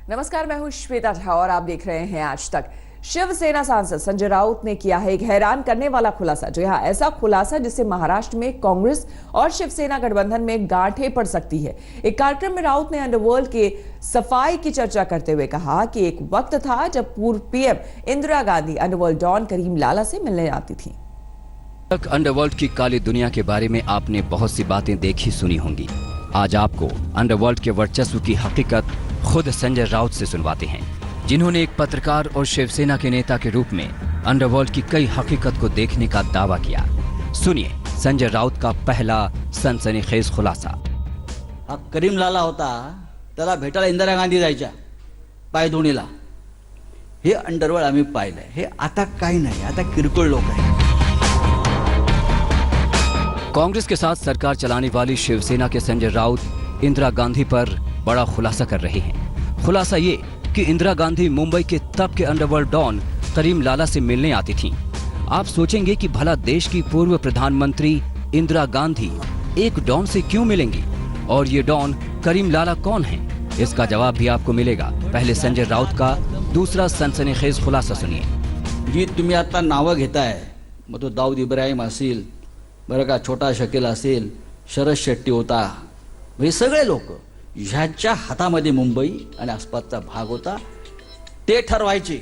नमस्कार, मैं हूं श्वेता झा और आप देख रहे हैं आज तक। शिवसेना सांसद संजय राउत ने किया है एक हैरान करने वाला खुलासा। जो यहाँ ऐसा खुलासा जिससे महाराष्ट्र में कांग्रेस और शिवसेना गठबंधन में गांठें पड़ सकती है। एक कार्यक्रम में राउत ने अंडरवर्ल्ड के सफाई की चर्चा करते हुए कहा कि एक वक्त था जब पूर्व PM Indira Gandhi underworld don Karim Lala से मिलने आती थी। अंडरवर्ल्ड की काली दुनिया के बारे में आपने बहुत सी बातें देखी सुनी होंगी। आज आपको अंडरवर्ल्ड के वर्चस्व की हकीकत खुद संजय राउत से सुनवाते हैं, जिन्होंने एक पत्रकार और शिवसेना के नेता के रूप में अंडरवर्ल्ड की कई हकीकत को देखने का दावा किया। सुनिए संजय राउत का पहला सनसनीखेज खुलासा। करीम लाला होता, त्याला भेटायला इंदिरा गांधी जायच्या पायधुणीला। हे अंडरवर्ल्ड आम्ही पाहिलंय। हे आता काही नाही, आता किरकोळ लोक आहेत। कांग्रेस के साथ सरकार चलाने वाली शिवसेना के संजय राउत इंदिरा गांधी पर बड़ा खुलासा कर रहे हैं। खुलासा ये कि इंदिरा गांधी मुंबई के तब के अंडरवर्ल्ड डॉन करीम लाला से मिलने आती थीं। आप सोचेंगे कि भला देश की पूर्व प्रधानमंत्री इंदिरा गांधी एक डॉन से क्यों मिलेंगी और ये डॉन करीम लाला कौन है? इसका जवाब भी आपको मिलेगा। पहले संजय राउत का दूसरा सनसनीखेज खुलासा सुनिए। जी तुम्ही आता नावं घेताय, मग तो दाऊद इब्राहिम असेल, बरं का, छोटा शकील असेल, शरद शेट्टी होता, हे सगळे लोक ह्याच्या हातामध्ये मुंबई आणि आसपासचा भाग होता। ते ठरवायचे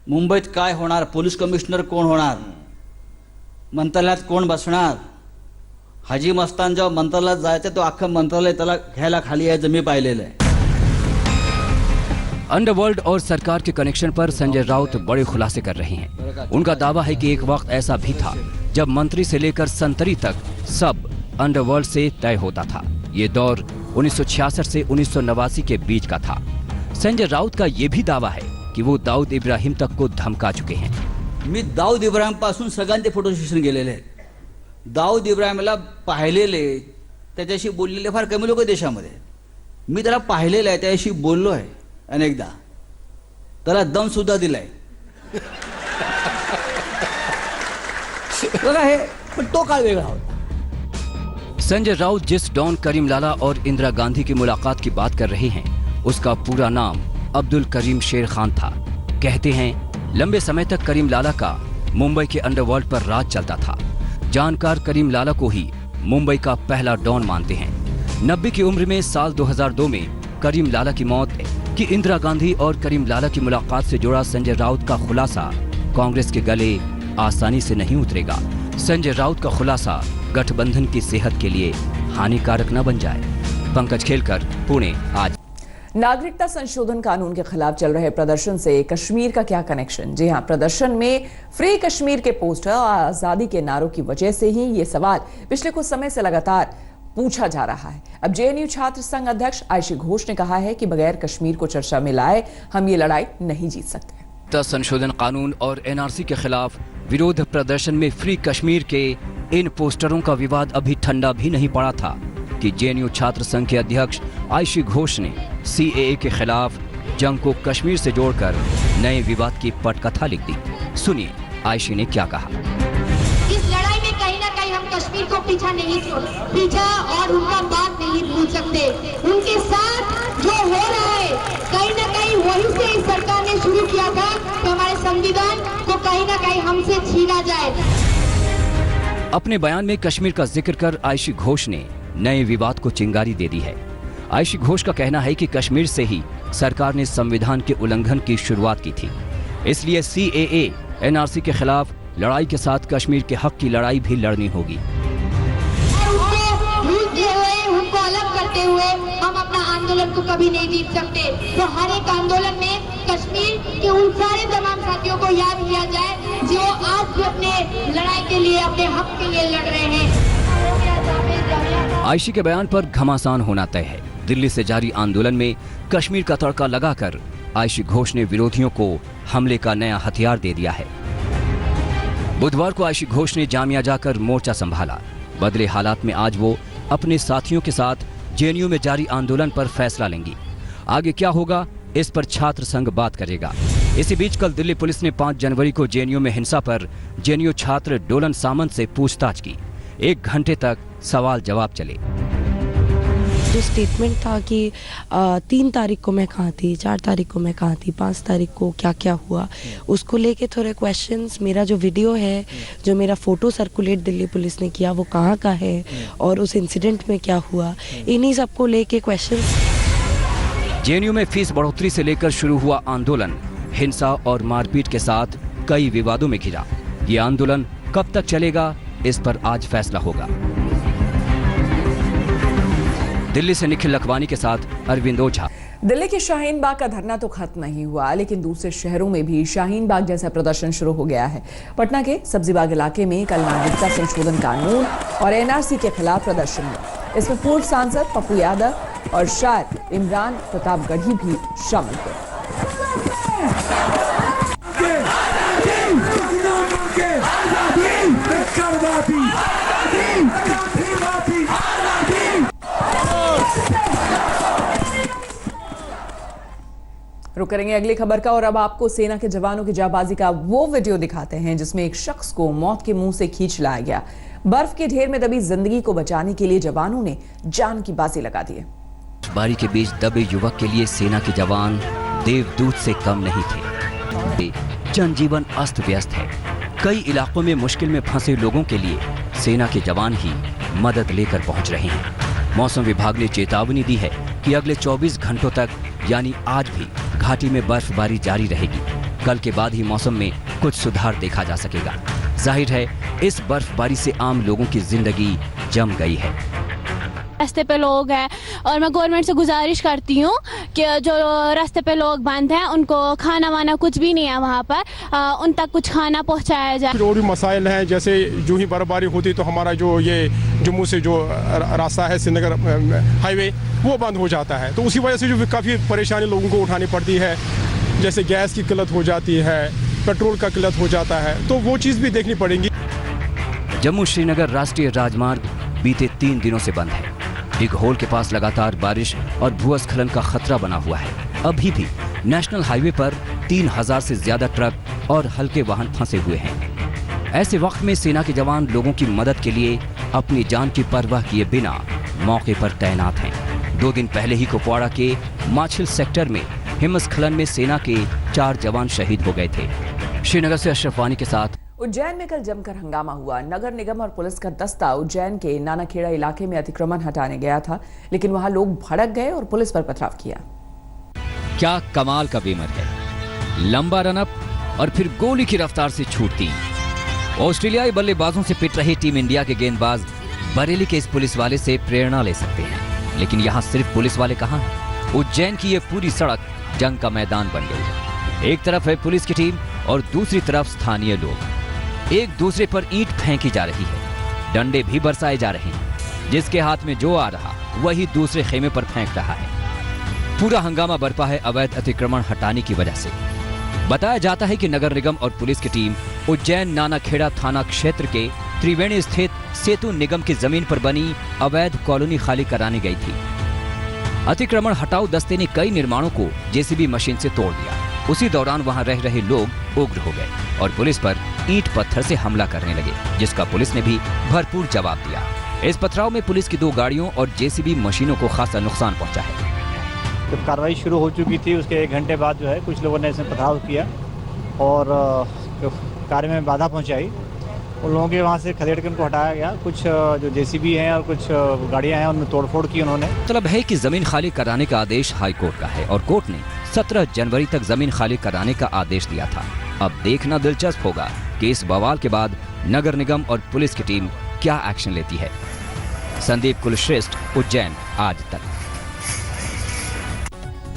मुंबईत काय होणार, पोलीस कमिशनर कोण होणार, मंत्रालयात कोण बसणार। हाजी मस्तान जेव्हा मंत्रालयात जायचं तो अख्खं मंत्रालय त्याला घ्यायला खाली यायचं मी पाहिलेलं आहे। अंडरवर्ल्ड और सरकार के कनेक्शन पर संजय राउत बड़े खुलासे कर रहे हैं। उनका दावा है कि एक वक्त ऐसा भी था जब मंत्री से लेकर संतरी तक सब अंडरवर्ल्ड से तय होता था। ये दौर 1966 से 1989 के बीच का था। संजय राउत का ये भी दावा है कि वो दाऊद इब्राहिम तक को धमका चुके हैं। मी दाऊद इब्राहिम पासून सगळ्यांचे फोटो सेशन गेलेले आहेत। दाऊद इब्राहिमला पाहिलेले, त्याच्याशी बोललेले फार कमी लोक देशामध्ये। मी त्याला पाहिलेलं आहे, त्याच्याशी बोललो आहे अनेकदा, त्याला दम सुद्धा दिलाय। बघा हे, पण तो काळ वेगळा होता। संजय राउत जिस डॉन करीम लाला और इंदिरा गांधी की मुलाकात की बात कर रहे हैं, उसका पूरा नाम अब्दुल करीम शेर खान था। कहते हैं लंबे समय तक करीम लाला का मुंबई के अंडरवर्ल्ड पर राज चलता था। जानकार करीम लाला को ही मुंबई का पहला डॉन मानते हैं। 90 की उम्र में साल 2002 में करीम लाला की मौत कि इंदिरा गांधी और करीम लाला की मुलाकात से जुड़ा संजय राउत का खुलासा कांग्रेस के गले आसानी से नहीं उतरेगा। संजय राउत का खुलासा गठबंधन की सेहत के लिए हानिकारक न बन जाए। पंकज खेलकर, पुणे आज। नागरिकता संशोधन कानून के खिलाफ चल रहे प्रदर्शन से कश्मीर का क्या कनेक्शन? जी हां, प्रदर्शन में फ्री कश्मीर के पोस्टर और आजादी के नारों की वजह से ही ये सवाल पिछले कुछ समय से लगातार पूछा जा रहा है। अब जेएनयू छात्र संघ अध्यक्ष आयशी घोष ने कहा है कि बगैर कश्मीर को चर्चा में लाए हम ये लड़ाई नहीं जीत सकते। संशोधन कानून और एनआरसी के खिलाफ विरोध प्रदर्शन में फ्री कश्मीर के इन पोस्टरों का विवाद अभी ठंडा भी नहीं पड़ा था कि जेएनयू छात्र संघ के अध्यक्ष आयशी घोष ने सीएए के खिलाफ जंग को कश्मीर से जोड़कर नए विवाद की पटकथा लिख दी। सुनिए आयशी ने क्या कहा। इस लड़ाई में कहीं ना कहीं हम कश्मीर को पीछा और उनका बात नहीं भूल सकते। उनके साथ जो हो रहा है कहीं ना कहीं वही से इस सरकार ने शुरू किया था कि हमारे संविधान को कहीं ना कहीं हमसे छीना जाए। अपने बयान में कश्मीर का जिक्र कर आयशी घोष ने नए विवाद को चिंगारी दे दी है। आयशी घोष का कहना है कि कश्मीर से ही सरकार ने संविधान के उल्लंघन की शुरुआत की थी, इसलिए सीएए एनआरसी के खिलाफ लड़ाई के साथ कश्मीर के हक की लड़ाई भी लड़नी होगी। उनको अलग करते हुए हम अपना आंदोलन को कभी नहीं जीत सकते। तो हर एक आंदोलन में कश्मीर के उन सारे तमाम साथियों को याद किया जाए जो आज भी अपने लड़ाई के लिए, अपने हक के लिए लड़ रहे हैं। आयशी के बयान पर घमासान होना तय है। दिल्ली से जारी आंदोलन में कश्मीर का तड़का लगाकर आयशी घोष ने विरोधियों को हमले का नया हथियार दे दिया है। बुधवार को आयशी घोष ने जामिया जाकर मोर्चा संभाला। बदले हालात में आज वो अपने साथियों के साथ जेएनयू में जारी आंदोलन पर फैसला लेंगी। आगे क्या होगा इस पर छात्र संघ बात करेगा। इसी बीच कल दिल्ली पुलिस ने 5 जनवरी को जेएनयू में हिंसा पर जेएनयू छात्र डोलन सामंत से पूछताछ की। 1 घंटे तक सवाल जवाब चले। जो स्टेटमेंट था कि 3 तारीख को मैं कहाँ थी, 4 तारीख को मैं कहाँ थी, 5 तारीख को क्या क्या हुआ, उसको लेके थोड़े क्वेश्चंस। मेरा जो वीडियो है, जो मेरा फ़ोटो सर्कुलेट दिल्ली पुलिस ने किया, वो कहाँ का है और उस इंसिडेंट में क्या हुआ, इन्हीं सबको लेके क्वेश्चंस। जेएनयू में फीस बढ़ोतरी से लेकर शुरू हुआ आंदोलन हिंसा और मारपीट के साथ कई विवादों में घिरा। ये आंदोलन कब तक चलेगा, इस पर आज फैसला होगा। दिल्ली से निखिल लखवानी के साथ अरविंद ओझा। दिल्ली के शाहीन बाग का धरना तो खत्म नहीं हुआ, लेकिन दूसरे शहरों में भी शाहीन बाग जैसा प्रदर्शन शुरू हो गया है। पटना के सब्जीबाग इलाके में कल नागरिकता संशोधन कानून और एनआरसी के खिलाफ प्रदर्शन हुआ। इसमें पूर्व सांसद पप्पू यादव और शायर इमरान प्रतापगढ़ी भी शामिल हुए। रुक करेंगे अगली खबर का और अब आपको सेना के जवानों की जाबाजी का वो वीडियो दिखाते हैं जिसमें एक शख्स को मौत के मुंह से खींच लाया गया। बर्फ के ढेर में दबी जिंदगी को बचाने के लिए जवानों ने जान की बाजी लगा दी है। बारी के बीच दबे युवक के लिए सेना के जवान देवदूत से कम नहीं थे। जनजीवन अस्त व्यस्त है। कई इलाकों में मुश्किल में फंसे लोगों के लिए सेना के जवान ही मदद लेकर पहुंच रहे हैं। मौसम विभाग ने चेतावनी दी है कि अगले 24 घंटों तक यानी आज भी घाटी में बर्फबारी जारी रहेगी। कल के बाद ही मौसम में कुछ सुधार देखा जा सकेगा। जाहिर है इस बर्फबारी से आम लोगों की जिंदगी जम गई है। रास्ते पे लोग हैं और मैं गवर्नमेंट से गुजारिश करती हूँ कि जो रास्ते पे लोग बंद हैं उनको खाना वाना कुछ भी नहीं है वहाँ पर, उन तक कुछ खाना पहुँचाया जाए। जो भी मसाइल हैं, जैसे जो ही बर्फबारी होती तो हमारा जो ये जम्मू से जो रास्ता है श्रीनगर हाईवे वो बंद हो जाता है, तो उसी वजह से जो काफ़ी परेशानी लोगों को उठानी पड़ती है। जैसे गैस की किल्लत हो जाती है, पेट्रोल का किल्लत हो जाता है, तो वो चीज़ भी देखनी पड़ेगी। जम्मू श्रीनगर राष्ट्रीय राजमार्ग बीते 3 दिनों से बंद है। बिग होल के पास लगातार बारिश और भूस्खलन का खतरा बना हुआ है। अभी भी नेशनल हाईवे पर 3000 से ज्यादा ट्रक और हल्के वाहन फंसे हुए हैं। ऐसे वक्त में सेना के जवान लोगों की मदद के लिए अपनी जान की परवाह किए बिना मौके पर तैनात हैं। 2 दिन पहले ही कुपवाड़ा के माछिल सेक्टर में हिमस्खलन में सेना के 4 जवान शहीद हो गए थे। श्रीनगर से अशरफ वानी के साथ। उज्जैन में कल जमकर हंगामा हुआ। नगर निगम और पुलिस का दस्ता उज्जैन के नानाखेड़ा इलाके में अतिक्रमण हटाने गया था, लेकिन वहां लोग भड़क गए और पुलिस पर पथराव किया। क्या कमाल का बेमर है। लंबा रनअप और फिर गोली की रफ्तार से छूटती। ऑस्ट्रेलियाई बल्लेबाजों से पिट रहे टीम इंडिया के गेंदबाज बरेली के इस पुलिस वाले से प्रेरणा ले सकते हैं, लेकिन यहाँ सिर्फ पुलिस वाले कहाँ हैं। उज्जैन की ये पूरी सड़क जंग का मैदान बन गई है। एक तरफ है पुलिस की टीम और दूसरी तरफ स्थानीय लोग। एक दूसरे पर ईंट फेंकी जा रही है, डंडे भी बरसाए जा रहे हैं। जिसके हाथ में जो आ रहा वही दूसरे खेमे पर फेंक रहा है। पूरा हंगामा बरपा है अवैध अतिक्रमण हटाने की वजह से। बताया जाता है कि नगर निगम और पुलिस की टीम उज्जैन नानाखेड़ा थाना क्षेत्र के त्रिवेणी स्थित सेतु निगम की जमीन पर बनी अवैध कॉलोनी खाली कराने गई थी। अतिक्रमण हटाओ दस्ते ने कई निर्माणों को जेसीबी मशीन से तोड़ दिया। उसी दौरान वहां रह रहे लोग उग्र हो गए और पुलिस पर ईंट पत्थर से हमला करने लगे, जिसका पुलिस ने भी भरपूर जवाब दिया। इस पथराव में पुलिस की 2 गाड़ियों और जेसीबी मशीनों को खासा नुकसान पहुंचा है। जब कार्रवाई शुरू हो चुकी थी उसके 1 घंटे बाद जो है कुछ लोगों ने इसमें पथराव किया और कार्य में बाधा पहुंचाई। उन लोगों के वहाँ से खदेड़ के उनको हटाया गया। कुछ जो जेसीबी हैं और कुछ गाड़ियाँ हैं उनमें तोड़फोड़ की उन्होंने। मतलब है कि जमीन खाली कराने का आदेश हाई कोर्ट का है और कोर्ट ने 17 जनवरी तक जमीन खाली कराने का आदेश दिया था। अब देखना दिलचस्प होगा कि इस बवाल के बाद नगर निगम और पुलिस की टीम क्या एक्शन लेती है। संदीप कुलश्रेष्ठ, उज्जैन आज तक।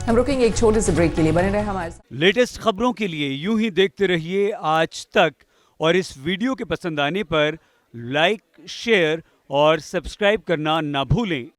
हम रुकेंगे एक छोटे से ब्रेक के लिए, बने रहे हमारे साथ। लेटेस्ट खबरों के लिए यूं ही देखते रहिए आज तक, और इस वीडियो के पसंद आने पर लाइक, शेयर और सब्सक्राइब करना ना भूलें।